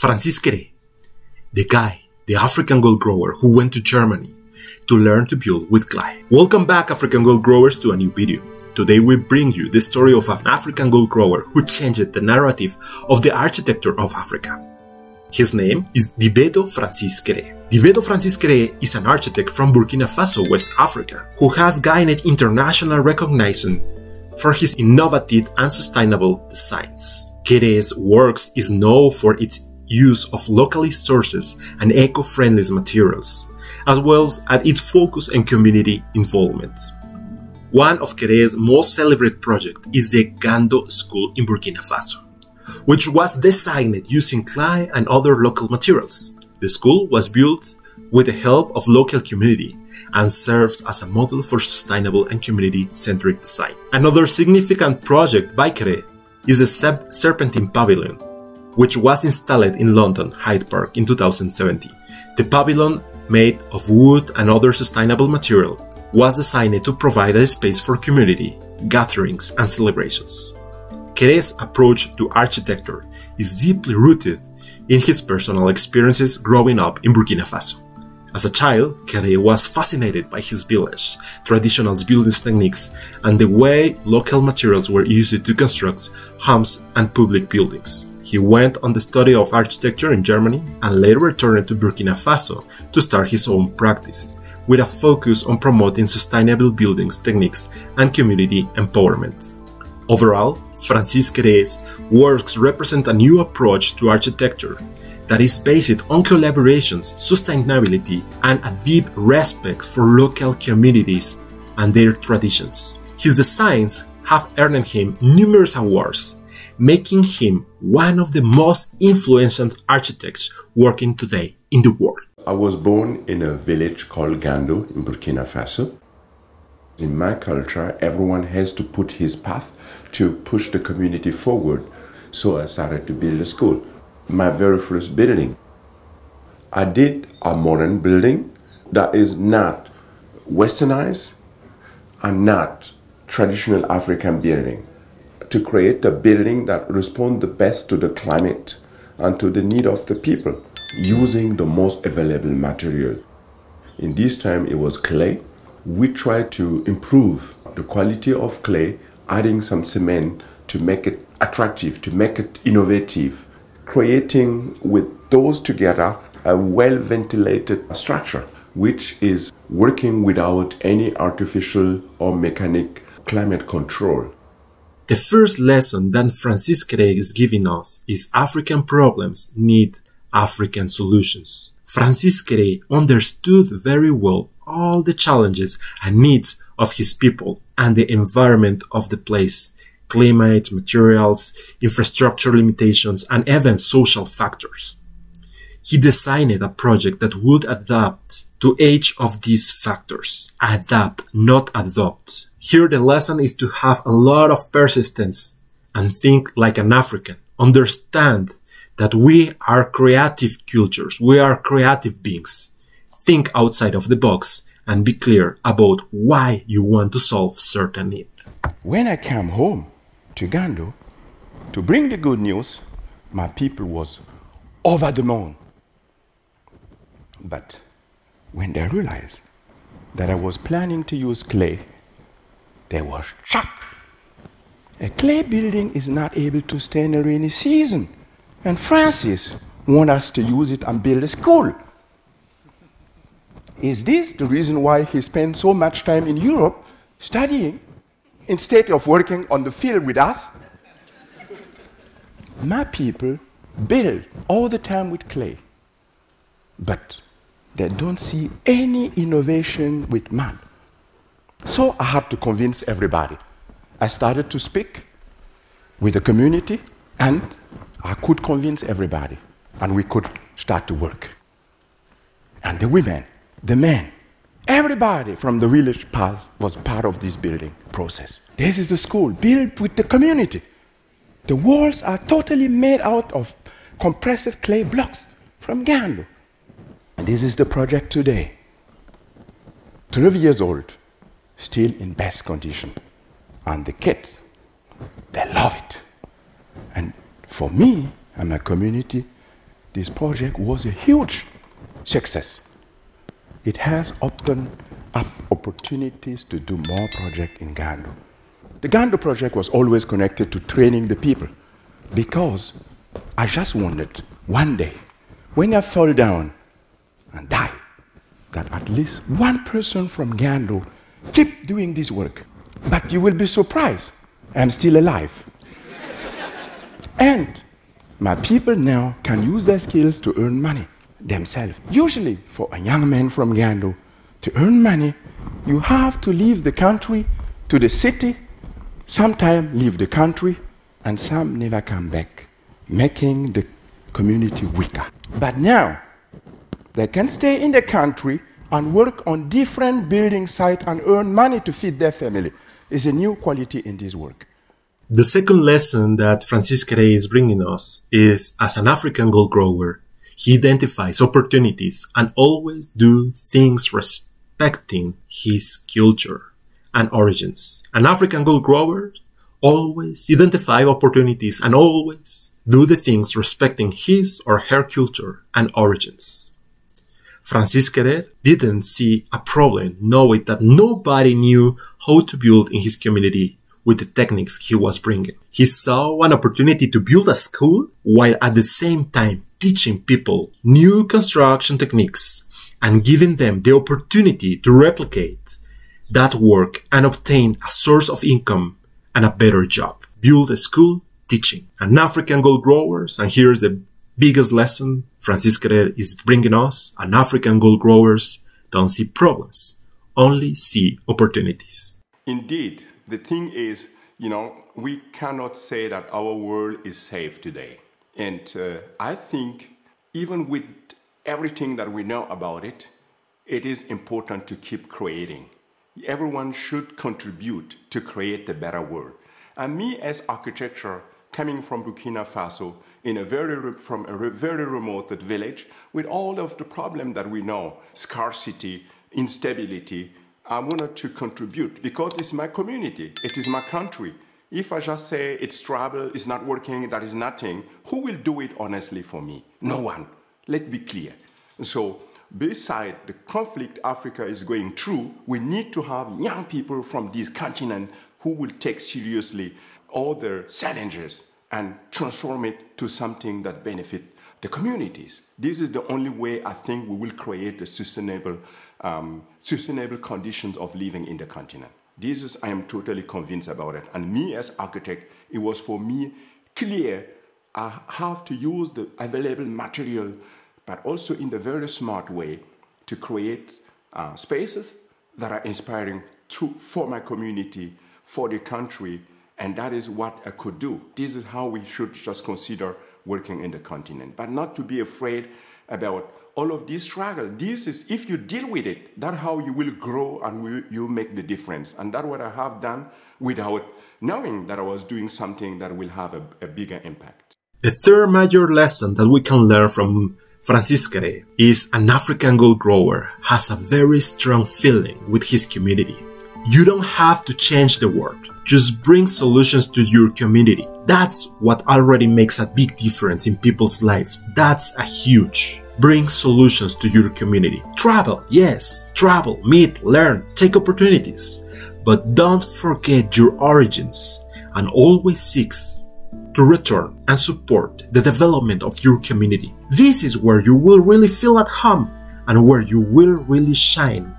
Francis Kéré, the African gold grower who went to Germany to learn to build with clay. Welcome back, African gold growers, to a new video. Today we bring you the story of an African gold grower who changed the narrative of the architecture of Africa. His name is Diébédo Francis Kéré. Diébédo Francis Kéré is an architect from Burkina Faso, West Africa, who has gained international recognition for his innovative and sustainable designs. Kéré's works is known for its use of locally sourced and eco-friendly materials, as well as its focus on community involvement. One of Kéré's most celebrated projects is the Gando School in Burkina Faso, which was designed using clay and other local materials. The school was built with the help of local community and serves as a model for sustainable and community-centric design. Another significant project by Kéré is the Serpentine Pavilion, which was installed in London Hyde Park in 2017. The pavilion, made of wood and other sustainable material, was designed to provide a space for community, gatherings and celebrations. Kéré's approach to architecture is deeply rooted in his personal experiences growing up in Burkina Faso. As a child, Kéré was fascinated by his village, traditional building techniques, and the way local materials were used to construct homes and public buildings. He went on the study of architecture in Germany and later returned to Burkina Faso to start his own practices, with a focus on promoting sustainable buildings techniques and community empowerment. Overall, Francis Kéré's works represent a new approach to architecture that is based on collaborations, sustainability, and a deep respect for local communities and their traditions. His designs have earned him numerous awards, making him one of the most influential architects working today in the world. I was born in a village called Gando in Burkina Faso. In my culture, everyone has to put his path to push the community forward. So I started to build a school. My very first building, I did a modern building that is not westernized and not traditional African building, to create a building that responds the best to the climate and to the need of the people, using the most available material. In this time it was clay. We tried to improve the quality of clay, adding some cement to make it attractive, to make it innovative, creating with those together a well-ventilated structure, which is working without any artificial or mechanic climate control. The first lesson that Francis Kéré is giving us is African problems need African solutions. Francis Kéré understood very well all the challenges and needs of his people and the environment of the place, climate, materials, infrastructure limitations, and even social factors. He designed a project that would adapt to each of these factors. Adapt, not adopt. Here the lesson is to have a lot of persistence and think like an African. Understand that we are creative cultures, we are creative beings. Think outside of the box and be clear about why you want to solve certain need. When I came home to Gando to bring the good news, my people was over the moon. But when they realized that I was planning to use clay, they were shocked. A clay building is not able to stand a rainy season. And Francis wants us to use it and build a school. Is this the reason why he spent so much time in Europe studying instead of working on the field with us? My people build all the time with clay, but they don't see any innovation with mud. So I had to convince everybody. I started to speak with the community, and I could convince everybody, and we could start to work. And the women, the men, everybody from the village was part of this building process. This is the school, built with the community. The walls are totally made out of compressed clay blocks from Gando. And this is the project today. 12 years old, still in best condition. And the kids, they love it. And for me and my community, this project was a huge success. It has opened up opportunities to do more projects in Gando. The Gando project was always connected to training the people, because I just wondered one day, when I fall down and die, that at least one person from Gando keep doing this work. But you will be surprised, I'm still alive. And my people now can use their skills to earn money themselves. Usually, for a young man from Gando to earn money, you have to leave the country to the city, sometimes leave the country, and some never come back, making the community weaker. But now, they can stay in the country and work on different building sites and earn money to feed their family. It's a new quality in this work. The second lesson that Francis Kéré is bringing us is, as an African gold grower, he identifies opportunities and always do things respecting his culture and origins. An African gold grower always identify opportunities and always do the things respecting his or her culture and origins. Francis Kéré didn't see a problem knowing that nobody knew how to build in his community with the techniques he was bringing. He saw an opportunity to build a school while at the same time teaching people new construction techniques and giving them the opportunity to replicate that work and obtain a source of income and a better job. Build a school teaching. An African gold growers, and here's the biggest lesson Francis Kéré is bringing us, an African gold growers don't see problems, only see opportunities. Indeed, the thing is, we cannot say that our world is safe today. And I think even with everything that we know about it, it is important to keep creating. Everyone should contribute to create a better world. And me as architecture, coming from Burkina Faso, from a very remote village, with all of the problems that we know, scarcity, instability, I wanted to contribute because it's my community, it is my country. If I just say it's trouble, it's not working, that is nothing, who will do it honestly for me? No one. Let's be clear. So, beside the conflict Africa is going through, we need to have young people from this continent who will take seriously all their challenges and transform it to something that benefits the communities. This is the only way I think we will create the sustainable conditions of living in the continent. I am totally convinced about it. And me as architect, it was for me clear I have to use the available material, but also in the very smart way to create spaces that are inspiring for my community, for the country, and that is what I could do. This is how we should just consider working in the continent, but not to be afraid about all of this struggle. This is, if you deal with it, that's how you will grow and you make the difference. And that's what I have done without knowing that I was doing something that will have a bigger impact. The third major lesson that we can learn from Francis Kéré is an African gold grower has a very strong feeling with his community. You don't have to change the world. Just bring solutions to your community. That's what already makes a big difference in people's lives. That's a huge. Bring solutions to your community. Travel, yes. Travel, meet, learn, take opportunities. But don't forget your origins and always seek to return and support the development of your community. This is where you will really feel at home and where you will really shine,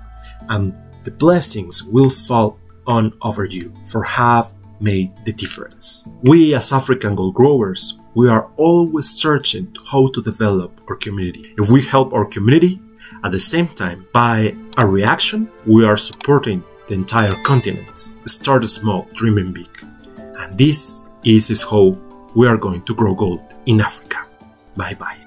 and the blessings will fall on over you for have made the difference. We as African gold growers, we are always searching how to develop our community. If we help our community, at the same time, by a reaction, we are supporting the entire continent. Start small, dreaming big. And this is how we are going to grow gold in Africa. Bye bye.